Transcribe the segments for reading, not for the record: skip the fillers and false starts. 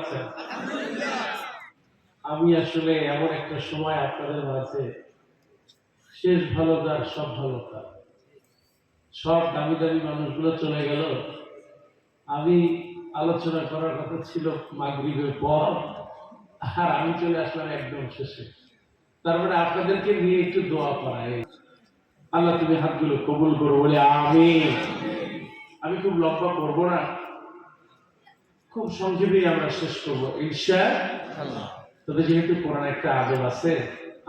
আছেন? আমি আসলে এমন একটা সময় আপনাদের মাঝে শেষ ভালো তার সব ভালো তার সব দামি দামি মানুষগুলো চলে গেল। আমি আলোচনা করার কথা ছিল মাগরিবের পর, আর আমি চলে আসলাম একদম শেষে। তার মানে আপনাদেরকে নিয়ে একটু দোয়া করাই। আল্লাহ তুমি হাতগুলো কবুল করো বলে আমি খুব লম্বা করবো না, খুব সংক্ষেপেই আমরা শেষ করবো ইনশাআল্লাহ। তবে যেহেতু কোরআন একটা আদব আছে,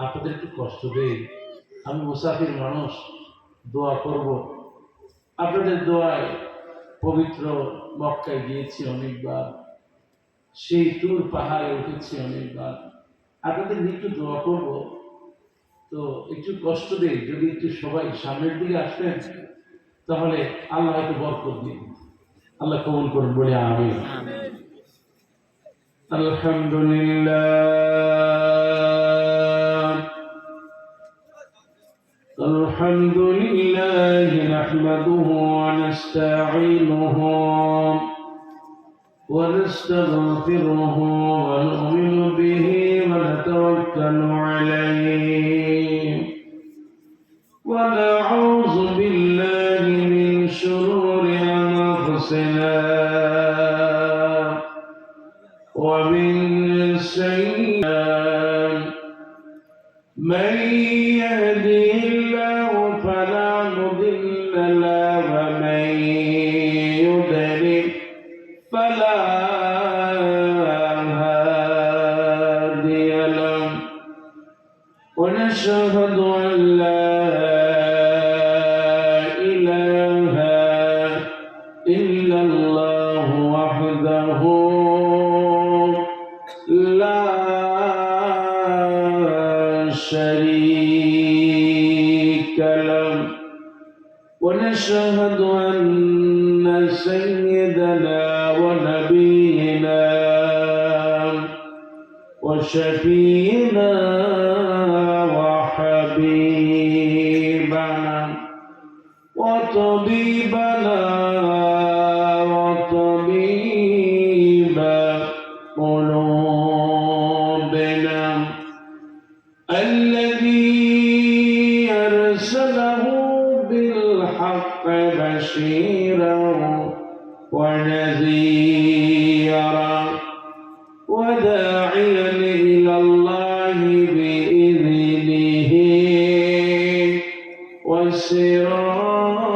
আপনাদের একটু কষ্ট দেই। আমি মুসাফির মানুষ, দোয়া করব। আপনাদের দোয়ায় পবিত্র মক্কায় গিয়েছি অনেকবার, সেই তুর পাহাড়ে উঠেছি অনেকবার। আপনাদের নিয়ে একটু দোয়া করব, তো একটু কষ্ট দেই। যদি একটু সবাই সামনের দিকে আসেন তাহলে আল্লাহ হয়তো বরকত দিন। আল্লাহ কবুল করুন বলে আমিন। الحمد لله نحمده ونستعينه ونستغفره ونؤمن به ونتوكل عليه ونعوذ بالله من شرور أنفسنا ومن سيئات من يهده الله فلا مضل له ومن يضلل فلا هادي له ونشهد أن لا إله إلا الله وحده لا شريك له ونشهد أن سيدنا ونبينا وشفينا وحبيبنا وطبيبنا وطبيب قلوبنا الذي أرسله بالحق بشيرا ونذيرا وداعيا إلى الله بإذنه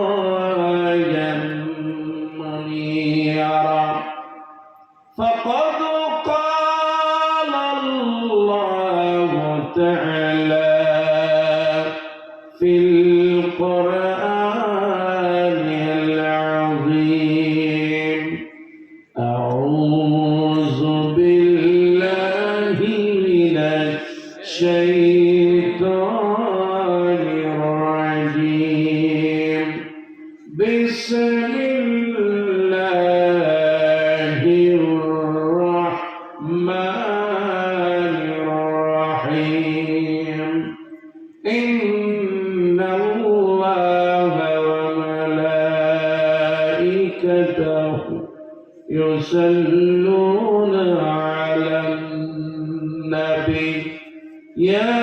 وسراجا منيرا فقد قال الله تعالى في القرآن العظيم أعوذ بالله من الشيطان الرجيم بسم الله الرحمن الرحيم إن الله وملائكته يصلون على النبي يا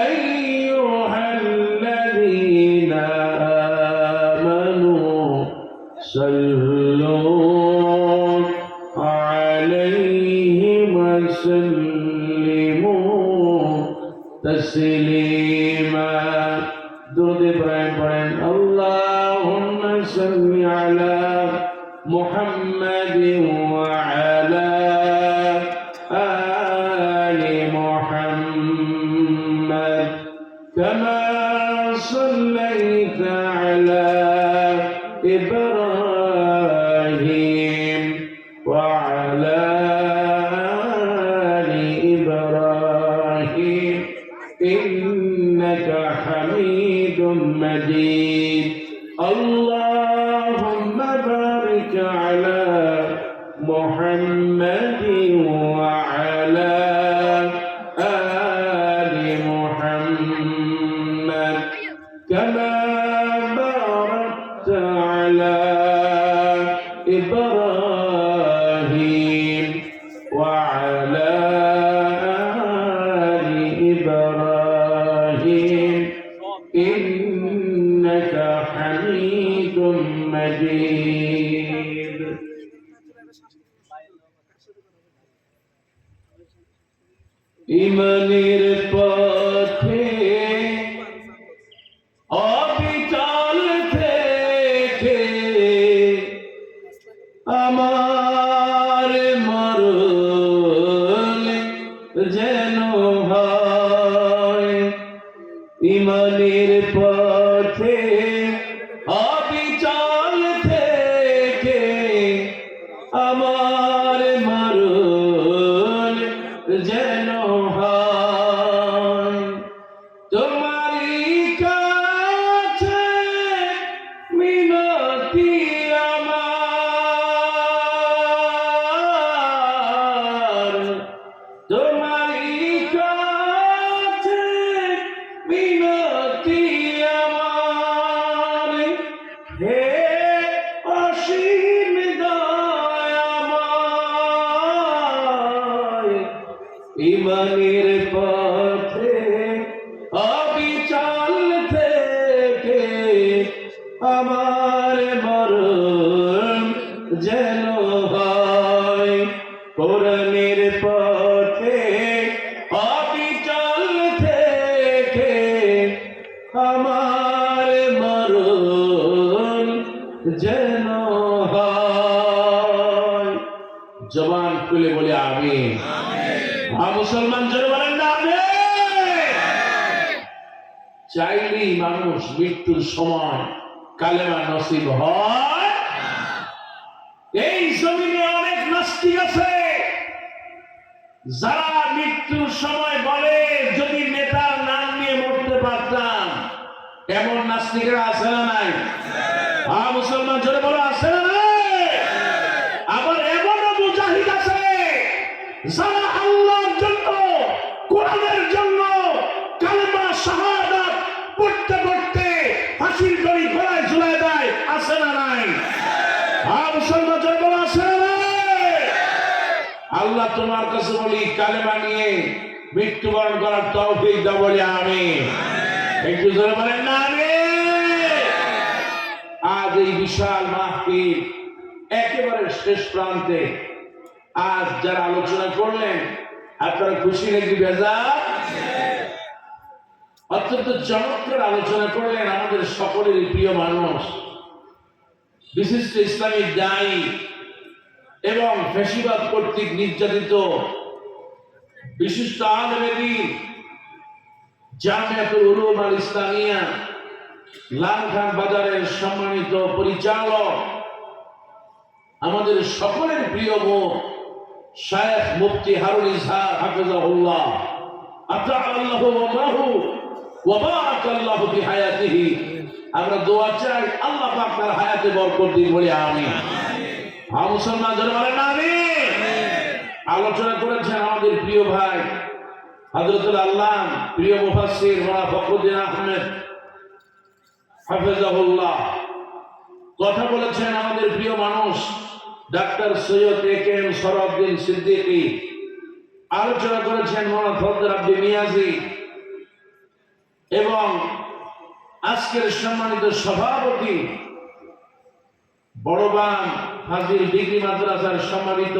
أيها الذين آمنوا صلوا عليه وسلموا تسليما درود إبراهيم পড়েন اللهم صل على محمد وعلى آل محمد كما صليت على إبراهيم وعلى آل إبراهيم إنك حميد مجيد اللهم بارك على محمد وعلى آل محمد كما باركت على إبراهيم إبراهيم وعلى آل إبراهيم إنك حميد مجيد ইমানের পথে অবিচল থেকে আমার মরণ যেন হয় ইমানের পথে অবিচল থেকে আমার মরণ যেন হয় তোমারই কাছে মিনতি আমার তোমারই কাছে মিনতি আমার হে অসীম দয়াময় ইমানের পথে অবিচল থেকে আমার মরণ যেন হয় কোরআনের পথে অবিচল থেকে আমার মরণ যেন হয় জবান খুলে বলে আমিন মুসলমান জোরে বলেন না চাইলেই মানুষ মৃত্যুর সময় কালেমা নসিব হয় এই জমিনে অনেক নাস্তিক আছে যারা মৃত্যুর সময় বলে যদি নেতার নাম নিয়ে মরতে পারতাম এমন নাস্তিকরা আছে না নাই মুসলমান জোরে বলো আছে না নাই আবার এমনও মুজাহিদ আছে যারা আল্লাহর জন্য কোরআনের জন্য কালেমা শাহাদাত পড়তে পড়তে ফাঁসির দড়ি গলায় ঝুলায় দেয় আছে না নাই মুসলমান জন্য আছে না নাই আল্লাহ তোমার কাছে বলি কালেমা নিয়ে মৃত্যুবরণ করার তৌফিক দাও বলি আমিন একটু জোরে বলেন না আমিন আজ এই বিশাল মাহফিল একেবারে শেষ প্রান্তে আজ যারা আলোচনা করলেন আপনারা খুশি নাকি বেজার অত্যন্ত চমৎকার আলোচনা করলেন আমাদের সকলেরই প্রিয় মানুষ বিশিষ্ট ইসলামিক দায়ী এবং ফ্যাসিবাদ কর্তৃক নির্যাতিত বিশিষ্ট আলেমে দ্বীন জামিয়াতুল উলুম আল ইসলামিয়া লালখান বাজারের সম্মানিত পরিচালক আমাদের সকলের প্রিয় মুখ শায়েখ মুফতি হারুন ইসহাক হাফিজাহুল্লাহ আতাআল্লাহু ওয়াল্লাহু ওয়া বারাকাল্লাহু ফি হায়াতিহি আমরা দোয়া চাই আল্লাহ পাক তার হায়াতে বরকত দিন বলি আমিন মুসলমান জোরে বলেন আমিন আলোচনা করেছেন আমাদের প্রিয় ভাই হযরতুল আল্লাম প্রিয় মুফাসসির মাওলানা ফখরুদ্দিন আহমেদ হাফিজাহুল্লাহ কথা বলেছেন আমাদের প্রিয় মানুষ ডাক্তার সৈয়দ একেএম সরওয়ারউদ্দিন সিদ্দিকী আলোচনা করেছেন মাওলানা ফজল আব্দি মিয়াজি এবং আজকের সম্মানিত সভাপতি বড়বান ফাজিল ডিগ্রি মাদ্রাসার সম্মানিত